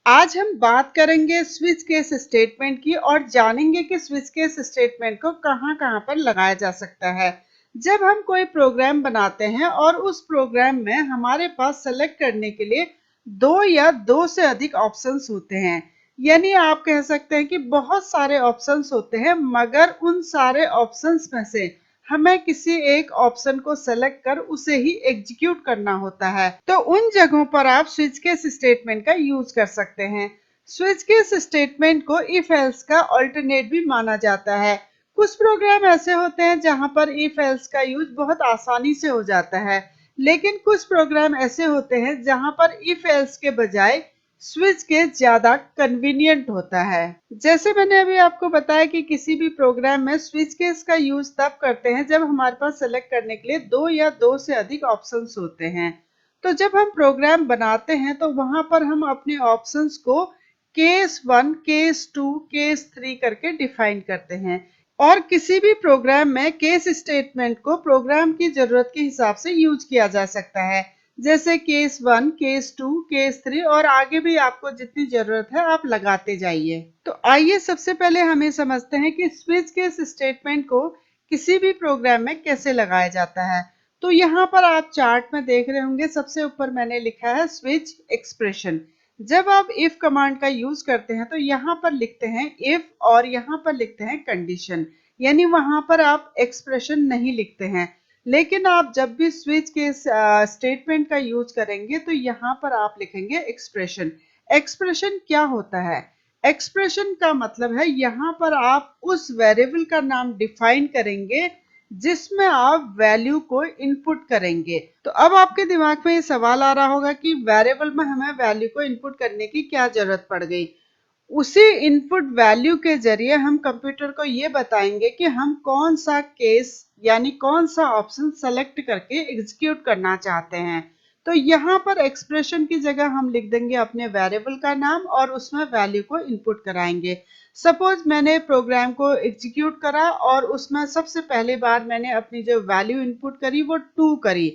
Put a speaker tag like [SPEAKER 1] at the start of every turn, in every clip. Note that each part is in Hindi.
[SPEAKER 1] आज हम बात करेंगे स्विच केस स्टेटमेंट की और जानेंगे कि स्विच केस स्टेटमेंट को कहां-कहां पर लगाया जा सकता है। जब हम कोई प्रोग्राम बनाते हैं और उस प्रोग्राम में हमारे पास सेलेक्ट करने के लिए दो या दो से अधिक ऑप्शंस होते हैं, यानी आप कह सकते हैं कि बहुत सारे ऑप्शंस होते हैं, मगर उन सारे ऑप्शंस में से हमें किसी एक ऑप्शन को सेलेक्ट कर उसे ही एग्जीक्यूट करना होता है। तो उन जगहों पर आप स्विच केस स्टेटमेंट का यूज कर सकते हैं। स्विच केस स्टेटमेंट को इफ एल्स का अल्टरनेट भी माना जाता है। कुछ प्रोग्राम ऐसे होते हैं जहां पर इफ एल्स का यूज बहुत आसानी से हो जाता है, लेकिन कुछ प्रोग्राम ऐसे होते हैं जहां पर इफ एल्स के बजाय स्विच केस ज्यादा कन्वीनियंट होता है। जैसे मैंने अभी आपको बताया कि किसी भी प्रोग्राम में स्विच केस का यूज तब करते हैं जब हमारे पास सेलेक्ट करने के लिए दो या दो से अधिक ऑप्शंस होते हैं। तो जब हम प्रोग्राम बनाते हैं तो वहां पर हम अपने ऑप्शंस को केस 1, केस 2, केस 3 करके डिफाइन करते हैं और किसी भी प्रोग्राम में केस स्टेटमेंट को प्रोग्राम की जरूरत के हिसाब से यूज किया जा सकता है। जैसे केस 1, केस 2, केस 3 और आगे भी आपको जितनी जरूरत है आप लगाते जाइए। तो आइए सबसे पहले हमें समझते हैं कि स्विच केस स्टेटमेंट को किसी भी प्रोग्राम में कैसे लगाया जाता है। तो यहाँ पर आप चार्ट में देख रहे होंगे, सबसे ऊपर मैंने लिखा है स्विच एक्सप्रेशन। जब आप इफ कमांड का यूज करते हैं तो यहाँ पर लिखते हैं इफ और यहाँ पर लिखते हैं कंडीशन, यानी वहां पर आप एक्सप्रेशन नहीं लिखते हैं। लेकिन आप जब भी स्विच के स्टेटमेंट का यूज करेंगे तो यहाँ पर आप लिखेंगे एक्सप्रेशन। एक्सप्रेशन क्या होता है? एक्सप्रेशन का मतलब है यहाँ पर आप उस वेरिएबल का नाम डिफाइन करेंगे जिसमें आप वैल्यू को इनपुट करेंगे। तो अब आपके दिमाग में ये सवाल आ रहा होगा कि वेरिएबल में हमें वैल्यू को इनपुट करने की क्या जरूरत पड़ गई। उसी इनपुट वैल्यू के जरिए हम कंप्यूटर को ये बताएंगे कि हम कौन सा केस यानी कौन सा ऑप्शन सेलेक्ट करके एग्जीक्यूट करना चाहते हैं। तो यहाँ पर एक्सप्रेशन की जगह हम लिख देंगे अपने वेरिएबल का नाम और उसमें वैल्यू को इनपुट कराएंगे। सपोज मैंने प्रोग्राम को एग्जीक्यूट करा और उसमें सबसे पहली बार मैंने अपनी जो वैल्यू इनपुट करी वो 2 करी।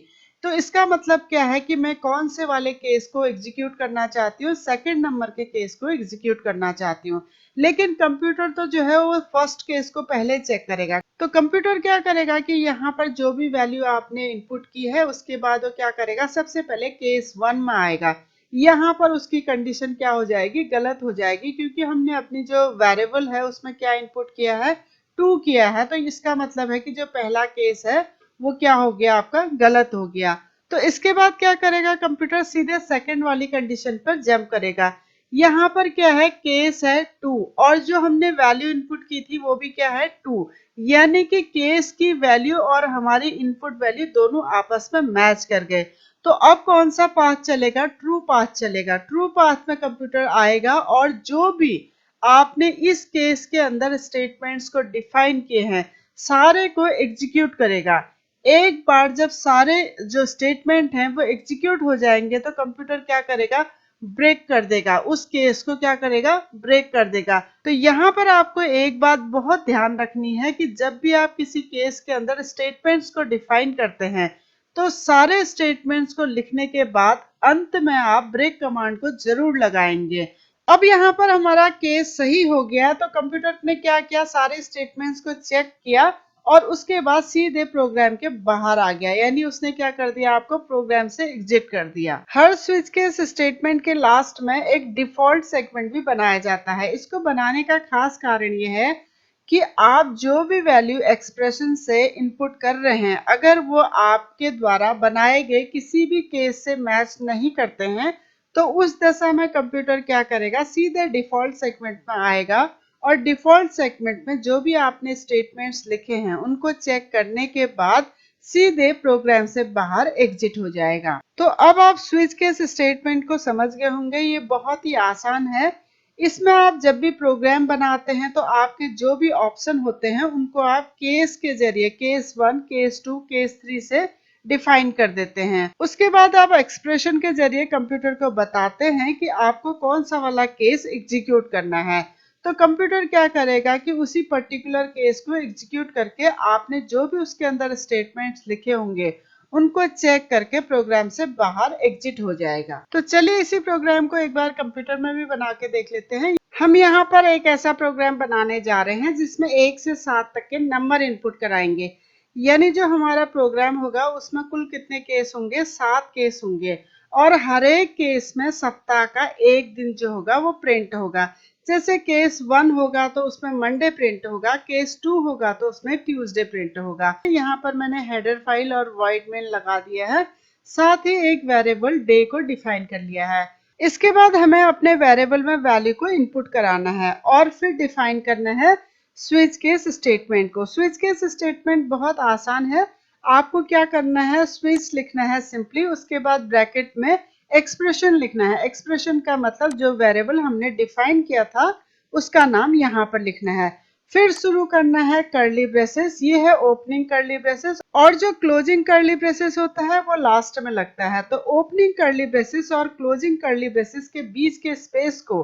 [SPEAKER 1] तो इसका मतलब क्या है कि मैं कौन से वाले केस को एग्जीक्यूट करना चाहती हूँ? सेकंड नंबर के केस को एग्जीक्यूट करना चाहती हूँ। लेकिन कंप्यूटर तो जो है वो फर्स्ट केस को पहले चेक करेगा। तो कंप्यूटर क्या करेगा कि यहाँ पर जो भी वैल्यू आपने इनपुट की है उसके बाद वो क्या करेगा, सबसे पहले केस 1 में आएगा। यहाँ पर उसकी कंडीशन क्या हो जाएगी, गलत हो जाएगी, क्योंकि हमने अपनी जो वेरिएबल है उसमें क्या इनपुट किया है, 2 किया है। तो इसका मतलब है कि जो पहला केस है वो क्या हो गया, आपका गलत हो गया। तो इसके बाद क्या करेगा कंप्यूटर, सीधे सेकंड वाली कंडीशन पर जंप करेगा। यहाँ पर क्या है, केस है 2 और जो हमने वैल्यू इनपुट की थी वो भी क्या है 2, यानी कि केस की वैल्यू और हमारी इनपुट वैल्यू दोनों आपस में मैच कर गए। तो अब कौन सा पाथ चलेगा, ट्रू पाथ चलेगा। ट्रू पाथ में कंप्यूटर आएगा और जो भी आपने इस केस के अंदर स्टेटमेंट्स को डिफाइन किए हैं सारे को एग्जीक्यूट करेगा। एक बार जब सारे जो स्टेटमेंट हैं वो एग्जीक्यूट हो जाएंगे तो कंप्यूटर क्या करेगा, ब्रेक कर देगा, उस केस को क्या करेगा, ब्रेक कर देगा। तो यहाँ पर आपको एक बात बहुत ध्यान रखनी है कि जब भी आप किसी केस के अंदर स्टेटमेंट्स को डिफाइन करते हैं तो सारे स्टेटमेंट्स को लिखने के बाद अंत में आप ब्रेक कमांड को जरूर लगाएंगे। अब यहाँ पर हमारा केस सही हो गया तो कंप्यूटर ने क्या किया, सारे स्टेटमेंट्स को चेक किया और उसके बाद सीधे प्रोग्राम के बाहर आ गया, यानी उसने क्या कर दिया, आपको प्रोग्राम से एग्जिट कर दिया। हर स्विच केस स्टेटमेंट के लास्ट में एक डिफॉल्ट सेगमेंट भी बनाया जाता है। इसको बनाने का खास कारण यह है कि आप जो भी वैल्यू एक्सप्रेशन से इनपुट कर रहे हैं अगर वो आपके द्वारा बनाए गए किसी भी केस से मैच नहीं करते हैं तो उस दशा में कंप्यूटर क्या करेगा, सीधे डिफॉल्ट सेगमेंट में आएगा और डिफॉल्ट सेगमेंट में जो भी आपने स्टेटमेंट्स लिखे हैं उनको चेक करने के बाद सीधे प्रोग्राम से बाहर एग्जिट हो जाएगा। तो अब आप स्विच केस स्टेटमेंट को समझ गए होंगे, ये बहुत ही आसान है। इसमें आप जब भी प्रोग्राम बनाते हैं तो आपके जो भी ऑप्शन होते हैं उनको आप केस के जरिए केस 1, केस 2, केस 3 से डिफाइन कर देते हैं। उसके बाद आप एक्सप्रेशन के जरिए कंप्यूटर को बताते हैं कि आपको कौन सा वाला केस एग्जीक्यूट करना है। तो कंप्यूटर क्या करेगा कि उसी पर्टिकुलर केस को एग्जीक्यूट करके आपने जो भी उसके अंदर स्टेटमेंट्स लिखे होंगे उनको चेक करके प्रोग्राम से बाहर एग्जिट हो जाएगा। तो चलिए इसी प्रोग्राम को एक बार कंप्यूटर में भी बना के देख लेते हैं। हम यहाँ पर एक ऐसा प्रोग्राम बनाने जा रहे हैं जिसमें 1 से 7 तक के नंबर इनपुट कराएंगे। यानी जो हमारा प्रोग्राम होगा उसमें कुल कितने केस होंगे? 7 केस होंगे और हर एक केस में सप्ताह का एक दिन जो होगा वो प्रिंट होगा। जैसे केस 1 होगा तो उसमें मंडे प्रिंट होगा, केस 2 होगा तो उसमें ट्यूसडे प्रिंट होगा। यहाँ पर मैंने हेडर फाइल और वॉइड मेन लगा दिया है, साथ ही एक वेरिएबल डे को डिफाइन कर लिया है। इसके बाद हमें अपने वेरिएबल में वैल्यू को इनपुट कराना है और फिर डिफाइन करना है स्विच केस स्टेटमेंट को। स्विच केस स्टेटमेंट बहुत आसान है। आपको क्या करना है, स्विच लिखना है सिंपली, उसके बाद ब्रैकेट में एक्सप्रेशन लिखना है। एक्सप्रेशन का मतलब जो वेरिएबल हमने डिफाइन किया था उसका नाम यहाँ पर लिखना है। फिर शुरू करना है कर्ली ब्रेसेस, ये है ओपनिंग कर्ली ब्रेसेस, और जो क्लोजिंग कर्ली ब्रेसेस होता है वो लास्ट में लगता है। तो ओपनिंग कर्ली ब्रेसेस और क्लोजिंग कर्ली ब्रेसेस के बीच के स्पेस को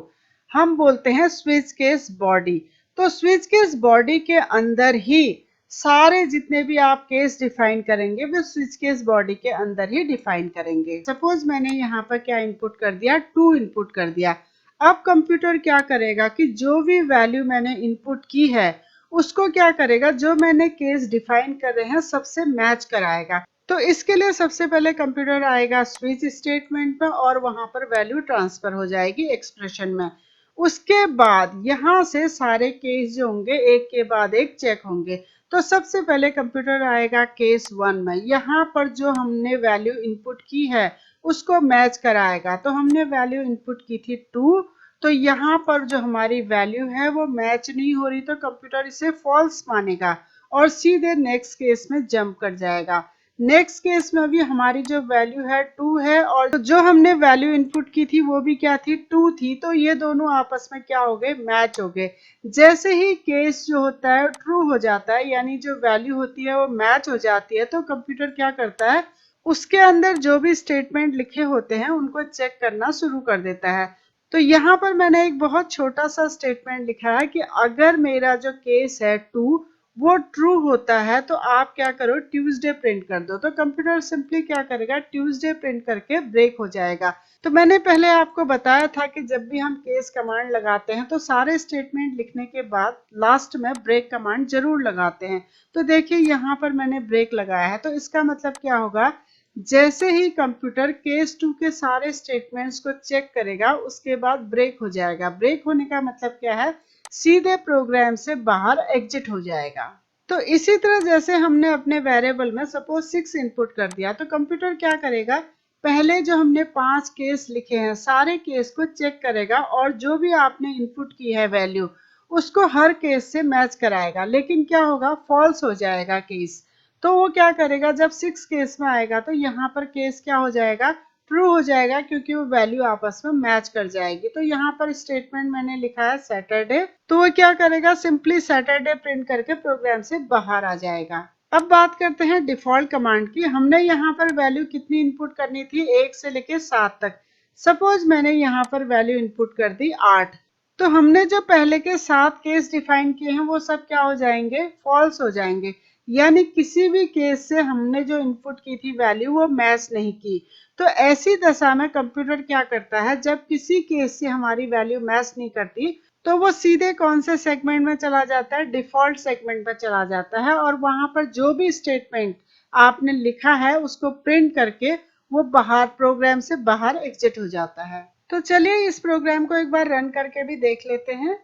[SPEAKER 1] हम बोलते हैं स्विच केस बॉडी। तो स्विच केस बॉडी के अंदर ही सारे जितने भी आप केस डिफाइन करेंगे वो स्विच केस बॉडी के अंदर ही डिफाइन करेंगे। सपोज मैंने यहाँ पर क्या इनपुट कर दिया, 2 इनपुट कर दिया। अब कंप्यूटर क्या करेगा कि जो भी वैल्यू मैंने इनपुट की है उसको क्या करेगा, जो मैंने केस डिफाइन कर रहे हैं सबसे मैच कराएगा। तो इसके लिए सबसे पहले कंप्यूटर आएगा स्विच स्टेटमेंट में और वहां पर वैल्यू ट्रांसफर हो जाएगी एक्सप्रेशन में। उसके बाद यहाँ से सारे केस जो होंगे एक के बाद एक चेक होंगे। तो सबसे पहले कंप्यूटर आएगा केस 1 में, यहाँ पर जो हमने वैल्यू इनपुट की है उसको मैच कराएगा। तो हमने वैल्यू इनपुट की थी 2, तो यहाँ पर जो हमारी वैल्यू है वो मैच नहीं हो रही तो कंप्यूटर इसे फॉल्स मानेगा और सीधे नेक्स्ट केस में जंप कर जाएगा। नेक्स्ट केस में भी हमारी जो वैल्यू है 2 है और जो हमने वैल्यू इनपुट की थी वो भी क्या थी, 2 थी। तो ये दोनों आपस में क्या हो गए, मैच हो गए। जैसे ही केस जो होता है ट्रू हो जाता है, यानी जो वैल्यू होती है वो मैच हो जाती है, तो कंप्यूटर क्या करता है, उसके अंदर जो भी स्टेटमेंट लिखे होते हैं उनको चेक करना शुरू कर देता है। तो यहाँ पर मैंने एक बहुत छोटा सा स्टेटमेंट लिखा है कि अगर मेरा जो केस है 2 वो ट्रू होता है तो आप क्या करो, ट्यूसडे प्रिंट कर दो। तो कंप्यूटर सिंपली क्या करेगा, ट्यूसडे प्रिंट करके ब्रेक हो जाएगा। तो मैंने पहले आपको बताया था कि जब भी हम केस कमांड लगाते हैं तो सारे स्टेटमेंट लिखने के बाद लास्ट में ब्रेक कमांड जरूर लगाते हैं। तो देखिए यहाँ पर मैंने ब्रेक लगाया है, तो इसका मतलब क्या होगा, जैसे ही कंप्यूटर केस 2 के सारे स्टेटमेंट्स को चेक करेगा उसके बाद ब्रेक हो जाएगा। ब्रेक होने का मतलब क्या है, सीधे प्रोग्राम से बाहर एग्जिट हो जाएगा। तो इसी तरह जैसे हमने अपने वेरिएबल में सपोज 6 इनपुट कर दिया तो कंप्यूटर क्या करेगा, पहले जो हमने 5 केस लिखे हैं सारे केस को चेक करेगा और जो भी आपने इनपुट की है वैल्यू उसको हर केस से मैच कराएगा। लेकिन क्या होगा, फॉल्स हो जाएगा केस। तो वो क्या करेगा, जब 6 केस में आएगा तो यहाँ पर केस क्या हो जाएगा, ट्रू हो जाएगा, क्योंकि वो वैल्यू आपस में मैच कर जाएगी। तो यहाँ पर स्टेटमेंट मैंने लिखा है सैटरडे, तो वो क्या करेगा, सिंपली सैटरडे प्रिंट करके प्रोग्राम से बाहर आ जाएगा। अब बात करते हैं डिफॉल्ट कमांड की। हमने यहाँ पर वैल्यू कितनी इनपुट करनी थी, 1 से लेके 7 तक। सपोज मैंने यहाँ पर वैल्यू इनपुट कर दी 8, तो हमने जो पहले के 7 केस डिफाइन किए हैं वो सब क्या हो जाएंगे, फॉल्स हो जाएंगे। यानी किसी भी केस से हमने जो इनपुट की थी वैल्यू वो मैच नहीं की। तो ऐसी दशा में कंप्यूटर क्या करता है, जब किसी केस से हमारी वैल्यू मैच नहीं करती तो वो सीधे कौन से सेगमेंट में चला जाता है, डिफॉल्ट सेगमेंट में चला जाता है और वहां पर जो भी स्टेटमेंट आपने लिखा है उसको प्रिंट करके वो बाहर प्रोग्राम से बाहर एग्जिट हो जाता है। तो चलिए इस प्रोग्राम को एक बार रन करके भी देख लेते हैं।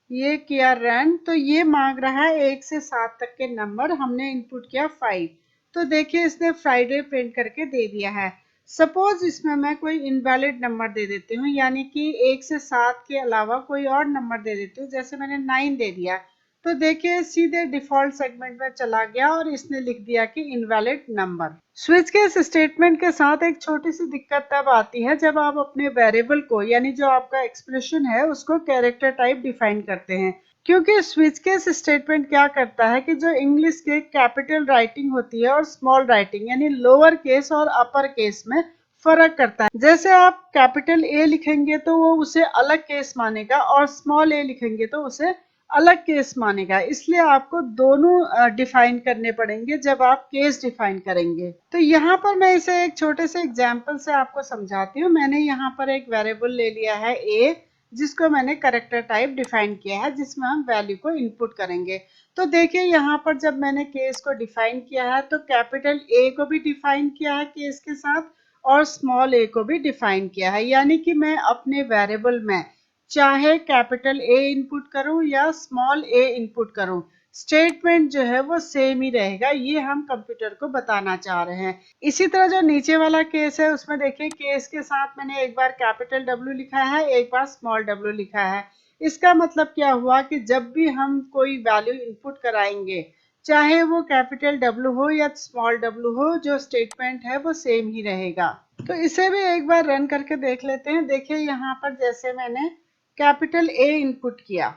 [SPEAKER 1] ये किया रन, तो ये मांग रहा है 1 से 7 तक के नंबर, हमने इनपुट किया 5। तो देखिए इसने फ्राइडे प्रिंट करके दे दिया है। सपोज इसमें मैं कोई इनवैलिड नंबर दे देती हूँ, यानी कि 1 से 7 के अलावा कोई और नंबर दे देती हूँ, जैसे मैंने 9 दे दिया। तो देखिए सीधे डिफॉल्ट सेगमेंट में चला गया और इसने लिख दिया कि invalid number. Switch case statement के साथ एक छोटी सी दिक्कत तब आती है जब आप अपने वेरिएबल को, यानी जो आपका एक्सप्रेशन है उसको कैरेक्टर टाइप डिफाइन करते हैं। क्योंकि स्विच केस स्टेटमेंट क्या करता है कि जो इंग्लिश के कैपिटल राइटिंग होती है और स्मॉल राइटिंग यानी लोअर केस और अपर केस में फर्क करता है। जैसे आप कैपिटल ए लिखेंगे तो वो उसे अलग केस मानेगा और स्मॉल ए लिखेंगे तो उसे अलग केस मानेगा, इसलिए आपको दोनों डिफाइन करने पड़ेंगे जब आप केस डिफाइन करेंगे। तो यहाँ पर मैं इसे एक छोटे से एग्जाम्पल से आपको समझाती हूँ। मैंने यहाँ पर एक वेरिएबल ले लिया है a, जिसको मैंने कैरेक्टर टाइप डिफाइन किया है, जिसमें हम वैल्यू को इनपुट करेंगे। तो देखिए यहाँ पर जब मैंने केस को डिफाइन किया है तो कैपिटल A को भी डिफाइन किया है केस के साथ और स्मॉल a को भी डिफाइन किया है, यानी कि मैं अपने वेरिएबल में चाहे कैपिटल A इनपुट करूं या स्मॉल a इनपुट करूं, स्टेटमेंट जो है वो सेम ही रहेगा। ये हम कंप्यूटर को बताना चाह रहे हैं। इसी तरह जो नीचे वाला केस है उसमें देखिए केस के साथ मैंने एक बार कैपिटल W लिखा है, एक बार स्मॉल w लिखा है। इसका मतलब क्या हुआ कि जब भी हम कोई वैल्यू इनपुट कराएंगे, चाहे वो कैपिटल W हो या स्मॉल w हो, जो स्टेटमेंट है वो सेम ही रहेगा। तो इसे भी एक बार रन करके देख लेते हैं। देखिए यहाँ पर जैसे मैंने कैपिटल A इनपुट किया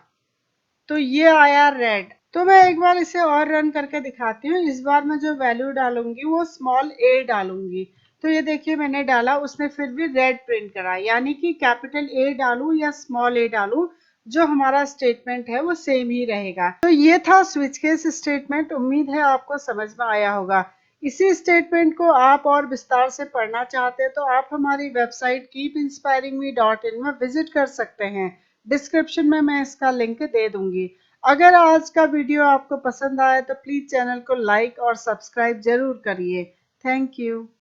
[SPEAKER 1] तो ये आया रेड। तो मैं एक बार इसे और रन करके दिखाती हूँ। इस बार मैं जो वैल्यू डालूंगी वो स्मॉल a डालूंगी। तो ये देखिए मैंने डाला, उसने फिर भी रेड प्रिंट करा, यानी कि कैपिटल A डालूं या स्मॉल a डालूं, जो हमारा स्टेटमेंट है वो सेम ही रहेगा। तो ये था स्विच केस स्टेटमेंट। उम्मीद है आपको समझ में आया होगा। इसी स्टेटमेंट को आप और विस्तार से पढ़ना चाहते हैं तो आप हमारी वेबसाइट keepinspiringme.in में विजिट कर सकते हैं। डिस्क्रिप्शन में मैं इसका लिंक दे दूंगी। अगर आज का वीडियो आपको पसंद आए तो प्लीज चैनल को लाइक और सब्सक्राइब जरूर करिए। Thank you.